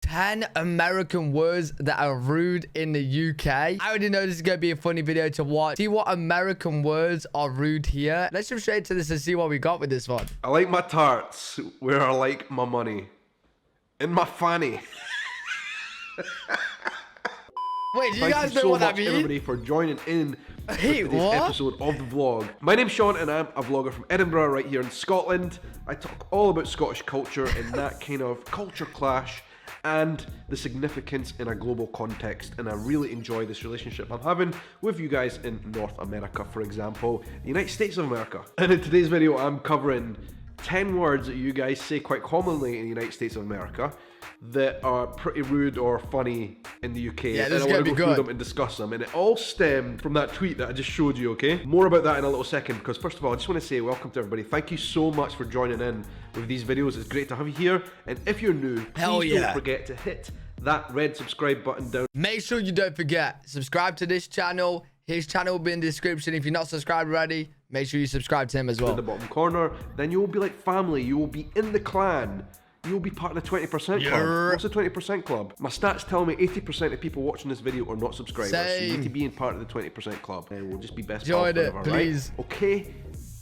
10 American words that are rude in the UK. I already know this is going to be a funny video to watch. See what American words are rude here. Let's jump straight to this and see what we got with this one. I like my tarts where I like my money. In my fanny. Wait, do you guys know what that means? Thank you so much, everybody, for joining in Hey, with today's episode of the vlog. My name's Sean, and I'm a vlogger from Edinburgh, right here in Scotland. I talk all about Scottish culture and that kind of culture clash and the significance in a global context, and I really enjoy this relationship I'm having with you guys in North America, for example, the United States of America. And in today's video, I'm covering 10 words that you guys say quite commonly in the United States of America that are pretty rude or funny in the UK. Yeah, and I want to go good through them and discuss them. And it all stemmed from that tweet that I just showed you, okay? More about that in a little second, because first of all, I just want to say welcome to everybody. Thank you so much for joining in with these videos. It's great to have you here. And if you're new, please don't forget to hit that red subscribe button down. Make sure you don't forget, subscribe to this channel. His channel will be in the description. If you're not subscribed already, make sure you subscribe to him as well. In the bottom corner, then you will be like family. You will be in the clan. You'll be part of the 20% club. What's the 20% club? My stats tell me 80% of people watching this video are not subscribers. So you need to be in part of the 20% club. And we'll just be best Join it, forever, please. Right? Okay,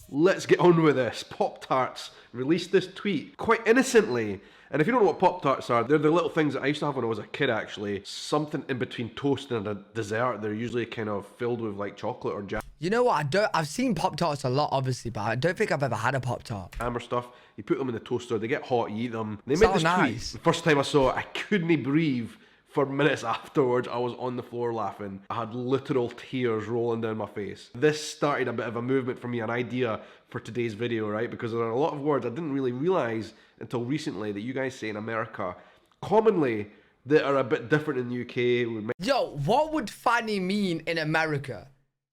let's get on with this. Pop-Tarts released this tweet quite innocently. And if you don't know what Pop-Tarts are, they're the little things that I used to have when I was a kid, actually. Something in between toast and a dessert. They're usually kind of filled with like chocolate or jam. You know what? I've seen Pop-Tarts a lot, obviously, but I don't think I've ever had a Pop-Tart. Hammer stuff. You put them in the toaster. They get hot. You eat them. They So made this nice. tweet. The first time I saw it, I couldn't breathe. For minutes afterwards, I was on the floor laughing. I had literal tears rolling down my face. This started a bit of a movement for me, an idea for today's video, right? Because there are a lot of words I didn't really realize until recently that you guys say in America commonly that are a bit different in the UK. Yo, what would fanny mean in America?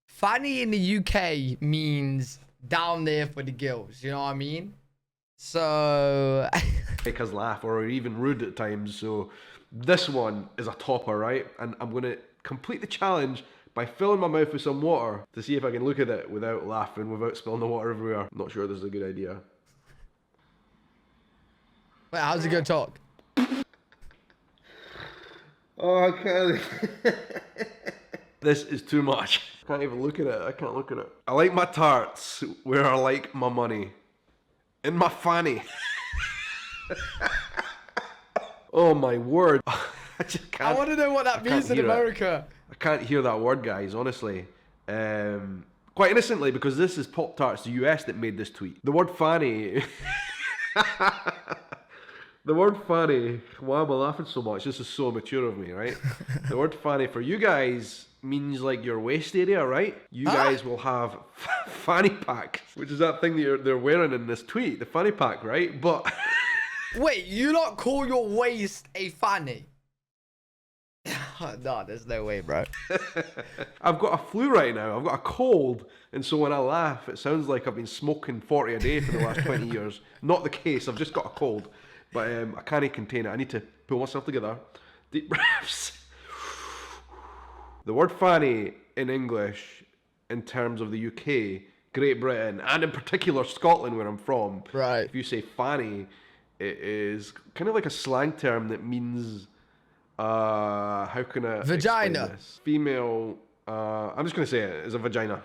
Fanny in the UK means down there for the girls, you know what I mean? So make us laugh or even rude at times. So this one is a topper, right? And I'm going to complete the challenge by filling my mouth with some water to see if I can look at it without laughing, without spilling the water everywhere. I'm not sure this is a good idea. wait, how's it gonna talk? Oh, I can't. This is too much. I can't even look at it. I can't look at it. I like my tarts where I like my money. In my fanny. Oh my word. I just can't. I want to know what that means in America. I can't hear that word, guys, honestly. Quite innocently, because this is Pop-Tarts, the US, that made this tweet. The word fanny. The word fanny. Why am I laughing so much? This is so mature of me, right? The word fanny for you guys means like your waist area, right? You guys will have fanny pack, which is that thing that they're wearing in this tweet, the fanny pack, right? But wait, you not call your waist a fanny? No, there's no way, bro. I've got a flu right now. I've got a cold, and so when I laugh, it sounds like I've been smoking 40 a day for the last 20 years. Not the case. I've just got a cold, but I can't contain it. I need to pull myself together. Deep breaths. The word fanny in English, in terms of the UK, Great Britain, and in particular Scotland, where I'm from, right? If you say fanny, it is kind of like a slang term that means, how can I vagina. This? Female. I'm just gonna say it is a vagina.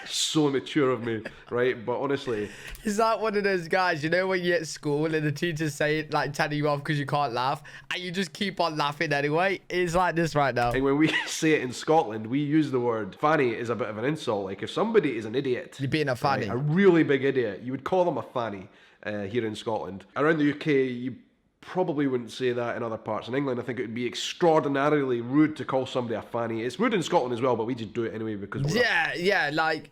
So mature of me, right? But honestly, he's like one of those guys, you know, when you're at school and the teachers say it, like telling you off because you can't laugh, and you just keep on laughing anyway. It's like this right now. And when we say it in Scotland, we use the word fanny as a bit of an insult. Like if somebody is an idiot, you're being a fanny, right, a really big idiot, you would call them a fanny here in Scotland. Around the UK, you probably wouldn't say that in other parts. In England, I think it would be extraordinarily rude to call somebody a fanny. It's rude in Scotland as well, but we just do it anyway because we're yeah, like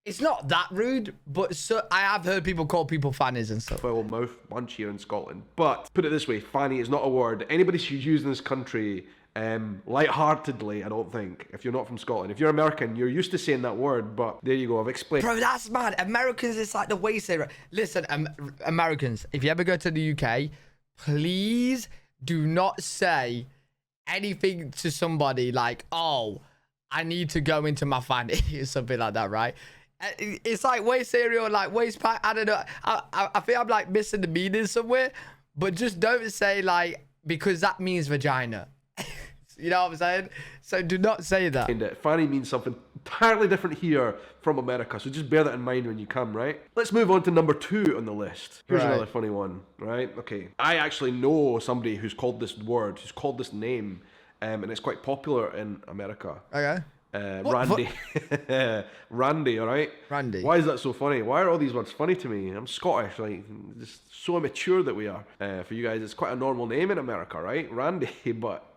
it's not that rude, but so I have heard people call people fannies and stuff. Foul mouth bunch here in Scotland. But put it this way, fanny is not a word anybody should use in this country lightheartedly, I don't think. If you're not from Scotland, if you're American, you're used to saying that word, but there you go, I've explained. Bro, that's mad. Americans, it's like the waist area. Listen, Americans, if you ever go to the UK, please do not say anything to somebody like, oh, I need to go into my fanny or something like that, right? It's like waist area or like waist pack. I don't know. I think I'm like missing the meaning somewhere, but just don't say like, because that means vagina. You know what I'm saying? So do not say that. And fanny means something entirely different here from America, so just bear that in mind when you come, right? Let's move on to number 2 on the list. Here's another funny one, right? Okay. I actually know somebody who's called this word, who's called this name, and it's quite popular in America. Okay. Randy. Randy, alright? Randy. Why is that so funny? Why are all these words funny to me? I'm Scottish, like, just so immature that we are. For you guys, it's quite a normal name in America, right? Randy, but...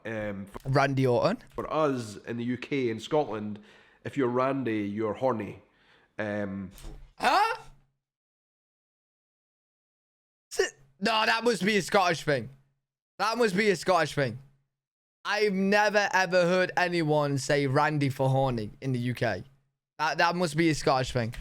Randy Orton. For us in the UK and Scotland, if you're Randy, you're horny. Huh? No, that must be a Scottish thing. That must be a Scottish thing. I've never ever heard anyone say Randy for horny in the UK. That must be a Scottish thing.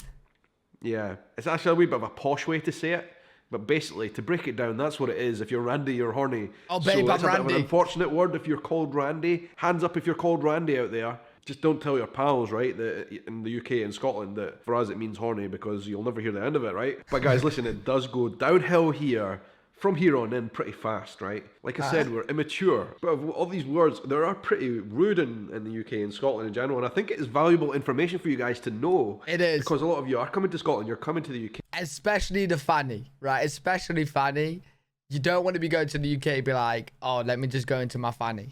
Yeah, it's actually a wee bit of a posh way to say it. But basically, to break it down, that's what it is. If you're Randy, you're horny. Oh, babe, so I'm that's a bit of Randy. an unfortunate word if you're called Randy. Hands up if you're called Randy out there. Just don't tell your pals, right, that in the UK and Scotland, that for us it means horny, because you'll never hear the end of it, right? But guys, listen, it does go downhill here. From here on in pretty fast, right? Like I said, we're immature. But all these words, they are pretty rude in the UK and Scotland in general. And I think it is valuable information for you guys to know. It is. Because a lot of you are coming to Scotland, you're coming to the UK. Especially the fanny, right? Especially fanny. You don't want to be going to the UK and be like, oh, let me just go into my fanny.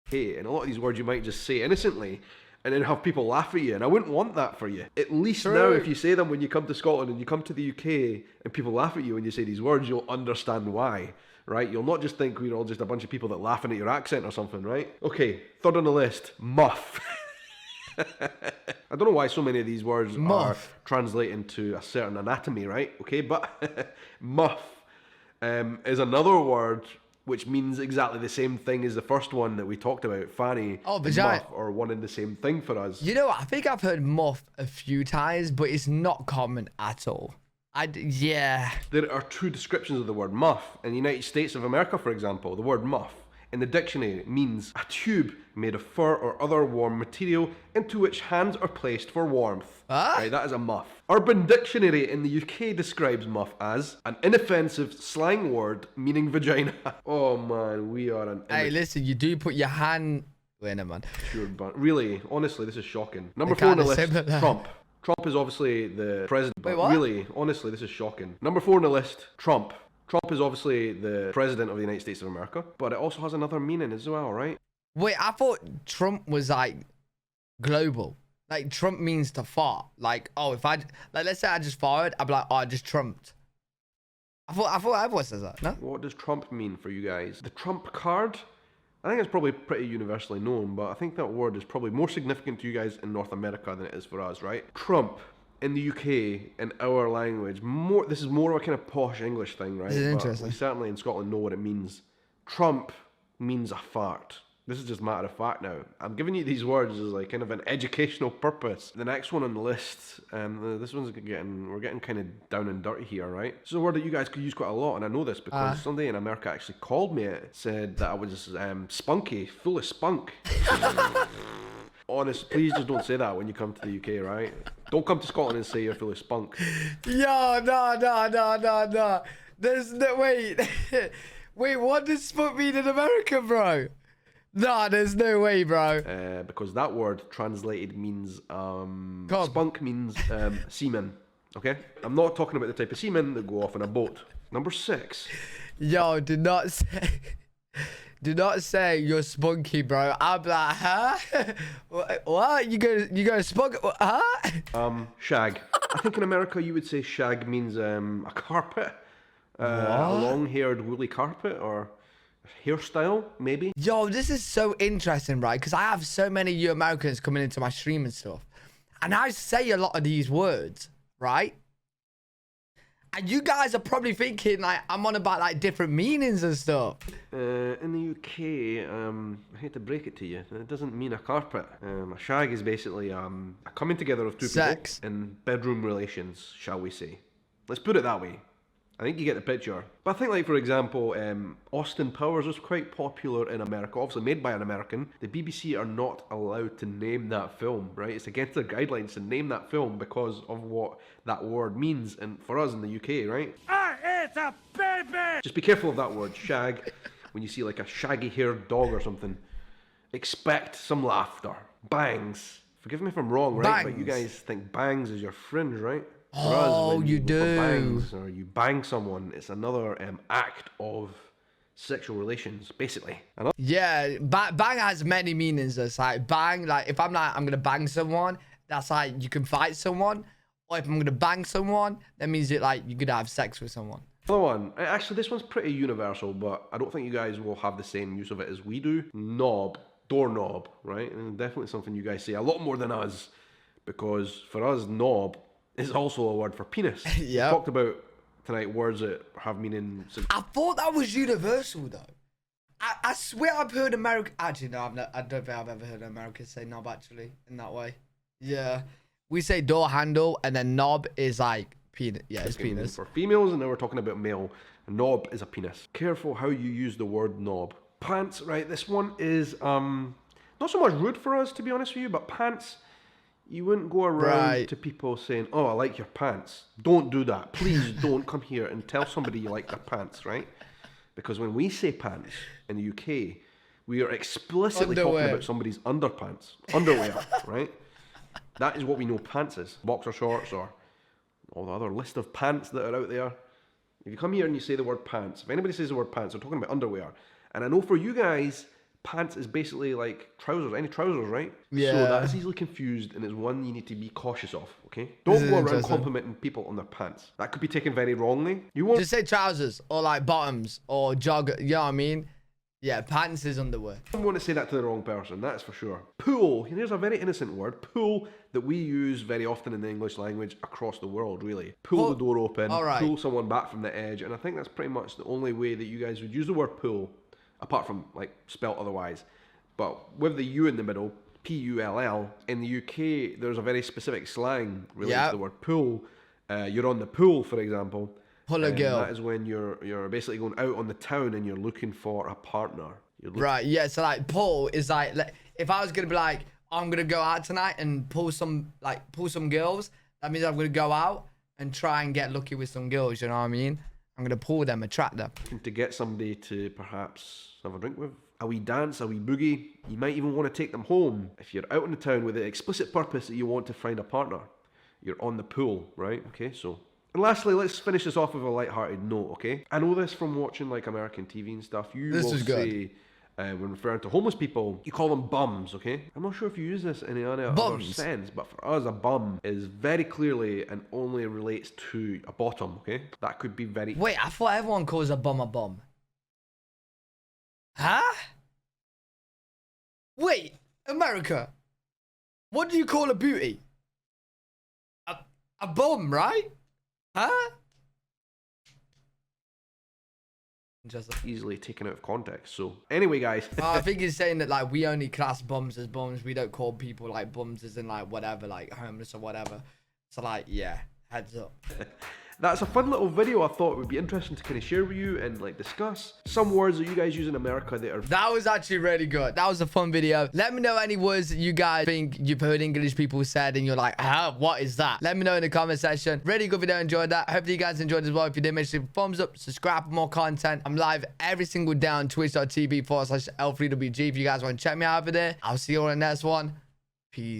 Hey, and a lot of these words you might just say innocently and then have people laugh at you. And I wouldn't want that for you. At least now, if you say them when you come to Scotland and you come to the UK and people laugh at you when you say these words, you'll understand why, right? You'll not just think we're all just a bunch of people that laughing at your accent or something, right? Okay, third on the list, muff. I don't know why so many of these words are translating to a certain anatomy, right? Okay, but muff is another word which means exactly the same thing as the first one that we talked about, fanny. Oh, vagina. Muff are one and the same thing for us. You know what? I think I've heard muff a few times, but it's not common at all. Yeah. There are 2 descriptions of the word muff. In the United States of America, for example, the word muff in the dictionary means a tube made of fur or other warm material into which hands are placed for warmth. Right, that is a muff. Urban Dictionary in the UK describes muff as an inoffensive slang word meaning vagina. Oh man, we are an... Hey, listen, you do put your hand... Wait a minute. Sure, but really, honestly, this is shocking. Number 4 on the list, Trump. Trump is obviously the president. Wait, what? Really, honestly, this is shocking. Number 4 on the list, Trump. Trump is obviously the president of the United States of America, but it also has another meaning as well, right? Wait, I thought Trump was like global. Like Trump means to fart. Like, oh, if let's say I just farted, I'd be like, oh, I just trumped. I thought everyone says that. No. What does Trump mean for you guys? The Trump card? I think it's probably pretty universally known, but I think that word is probably more significant to you guys in North America than it is for us, right? Trump. In the UK, in our language, this is more of a kind of posh English thing, right? This is interesting. We certainly in Scotland know what it means. Trump means a fart. This is just matter of fact now. I'm giving you these words as like kind of an educational purpose. The next one on the list, this one's we're getting kind of down and dirty here, right? This is a word that you guys could use quite a lot, and I know this because somebody in America actually called me it, said that I was spunky, full of spunk. Honest, please just don't say that when you come to the UK, right? Don't come to Scotland and say you're full of spunk. Yo, no. There's no, wait. Wait, what does spunk mean in America, bro? Nah, there's no way, bro. Because that word translated means, spunk means semen, okay? I'm not talking about the type of semen that go off in a boat. Number 6. Yo, do not say you're spunky, bro. I'm like, huh? What? You go spunk? Huh? Shag. I think in America you would say shag means a carpet, a long-haired woolly carpet or hairstyle, maybe. Yo, this is so interesting, right? Because I have so many of you Americans coming into my stream and stuff, and I say a lot of these words, right? And you guys are probably thinking like I'm on about like different meanings and stuff. In the UK, I hate to break it to you, it doesn't mean a carpet. A shag is basically a coming together of 2 people in bedroom relations, shall we say. Let's put it that way. I think you get the picture. But I think, like, for example, Austin Powers was quite popular in America, obviously made by an American. The BBC are not allowed to name that film, right? It's against their guidelines to name that film because of what that word means, and for us in the UK, right? It's a baby! Just be careful of that word, shag. when you see like a shaggy-haired dog or something, expect some laughter. Bangs. Forgive me if I'm wrong, right? But you guys think bangs is your fringe, right? For us, when you go for do. bangs or you bang someone, it's another act of sexual relations, basically. Yeah, bang has many meanings. It's like bang, like if I'm like, I'm gonna bang someone, that's like you can fight someone. Or if I'm gonna bang someone, that means it like you're gonna have sex with someone. Another one, actually this one's pretty universal, but I don't think you guys will have the same use of it as we do. Knob, doorknob, right? And definitely something you guys say a lot more than us, because for us, knob is also a word for penis. Yeah. We talked about tonight words that have meaning. I thought that was universal though. I swear I've heard American. Actually, no, I don't think I've ever heard Americans say knob actually in that way. Yeah, we say door handle, and then knob is like penis. Yeah, it's penis. For females, and now we're talking about male. A knob is a penis. Careful how you use the word knob. Pants, right? This one is not so much rude for us, to be honest with you, but pants. You wouldn't go around to people saying, "Oh, I like your pants." Don't do that. Please don't come here and tell somebody you like their pants, right? Because when we say pants in the UK, we are explicitly talking about somebody's underpants, underwear, right? That is what we know pants is. Boxer shorts or all the other list of pants that are out there. If you come here and you say the word pants, if anybody says the word pants, they're talking about underwear. And I know for you guys, pants is basically like trousers, any trousers, right? Yeah. So that is easily confused and is one you need to be cautious of, okay? Don't go around complimenting people on their pants. That could be taken very wrongly. You won't just say trousers or like bottoms or jogger, you know what I mean? Yeah, pants is underwear. I don't want to say that to the wrong person, that's for sure. Pool, here's a very innocent word. Pool that we use very often in the English language across the world, really. Pull the door open, pull someone back from the edge, and I think that's pretty much the only way that you guys would use the word pull, apart from like spelt otherwise. But with the U in the middle, P-U-L-L, in the UK there's a very specific slang related to the word pull. You're on the pool, for example. Pull a girl. That is when you're basically going out on the town and you're looking for a partner. Right, yeah, so like pull is like if I was gonna be like, I'm gonna go out tonight and pull some girls, that means I'm gonna go out and try and get lucky with some girls, you know what I mean? I'm gonna pull them, attract them. To get somebody to perhaps have a drink with, a wee dance, a wee boogie. You might even want to take them home. If you're out in the town with the explicit purpose that you want to find a partner, you're on the pool, right? Okay, so. And lastly, let's finish this off with a light-hearted note, okay? I know this from watching like American TV and stuff. You will say, when referring to homeless people, you call them bums, okay? I'm not sure if you use this in any other sense, but for us, a bum is very clearly and only relates to a bottom, okay? That could be very... Wait, I thought everyone calls a bum a bum. Huh? Wait, America. What do you call a beauty? A bum, right? Huh? Just easily taken out of context. So anyway, guys. I think he's saying that like we only class bums as bums. We don't call people like bums as in like whatever, like homeless or whatever. So like, yeah, heads up. That's a fun little video I thought would be interesting to kind of share with you and like discuss some words that you guys use in America that are... That was actually really good. That was a fun video. Let me know any words that you guys think you've heard English people said and you're like, ah, what is that? Let me know in the comment section. Really good video. Enjoyed that. Hopefully you guys enjoyed as well. If you did, make sure to thumbs up, subscribe for more content. I'm live every single day on twitch.tv/L3WG. If you guys want to check me out over there, I'll see you on the next one. Peace.